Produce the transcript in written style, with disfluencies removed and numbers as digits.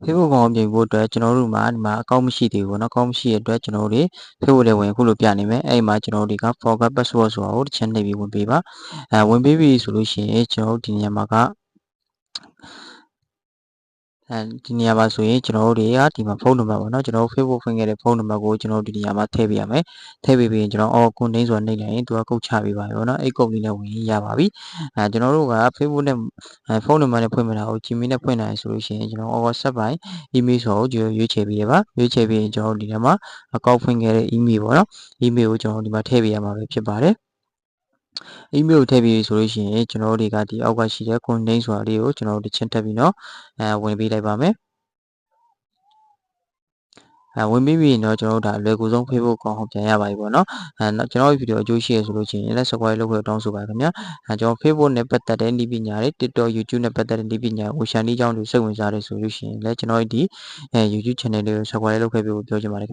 Facebook ကောင်ပြင်ဖို့အတွက်ကျွန်တော်တို့မှာဒီမှာအကောင့်မရှိသေးဘူးเนาะအကောင့်မရှိတဲ့အတွက်ကျွန်တော်တို့ Facebook ထဲဝင်အခုလိုပြနေမယ်အဲ့မှာကျွန်တော်တို့က forgot password ဆိုတာကိုတစ်ချက်နှိပ်ပြီးဝင်ပေးပါဝင်ပေးပြီဆိုလို့ရှိရင်ကျွန်တော်တို့ဒီနေရာမှာကဒီနေရာမှာဆိုရင်ကျွန်တော်တို့တွေကဒီမှာဖုန်းနံပါတ်ပေါ့เนาะကျွန်တော်တို့ Facebook ဖွင့်ခဲ့တဲ့ဖုန်းနံပါတ်ကိုကျွန်တော်တို့ဒီနေရာမှာထည့်ပေးရမယ်ထည့်ပေးပြီးရင်ကျွန်တော်ကွန်တိန်းဆိုတာနှိပ်လိုက်ရင်သူကကုတ်ချပေးပါပြီပေါ့เนาะအဲ့ကုတ်လေးနဲ့ဝင်ရပါပြီကျွန်တော်တို့က Facebook နဲ့ဖုန်းနံပါတ်နဲ့ဖွင့်မတာကို Gmail နဲ့ဖွင့်နိုင်ဆိုလို့ရှိရင်ကျွန်တော် WhatsApp ပိုင်း email ဆိုတော့ရွေးချယ်ပေးရပါရွေးချယ်ပြီးရင်ကျွန်တော်တို့ဒီထဲမှာအကောင့်ဖွင့်ခဲ့တဲ့ email ပေါ့เนาะ email ကိုကျွန်တော်ဒီမှာထည့်ပေးရမှာပဲဖြစ်ပါတယ်email ကိုထည့်ပြီးဆိုလို့ရှိရင်ကျွန်တော်တို့တွေကဒီအောက်ကရှိတဲ့ content ဆိုတာလေးကိုကျွန်တော်တို့တစ်ချက်ထပ်ပြီးတော့ဝင်ပေးလိုက်ပါမယ်ဝင်ပြီးပြီเนาะကျွန်တော်တို့ဒါအလွယ်ကူဆုံး Facebook ကောင်ဟောပြန်ရပါပြီပေါ့เนาะကျွန်တော်ဒီဗီဒီယိုအကျိုးရှိရဆိုလို့ရှိရင်လည်း subscribe လုပ်ဖို့တောင်းဆိုပါခင်ဗျာကျွန်တော် Facebook နဲ့ပတ်သက်တဲ့နည်းပညာတွေ TikTok YouTube နဲ့ပတ်သက်တဲ့နည်းပညာကိုရှာနည်းကြောင်းတွေစိတ်ဝင်စားတယ်ဆိုလို့ရှိရင်လည်းကျွန်တော်ဒီYouTube channel လေးကို subscribe လုပ်ခဲ့ပြီးပြောချင်ပါတယ်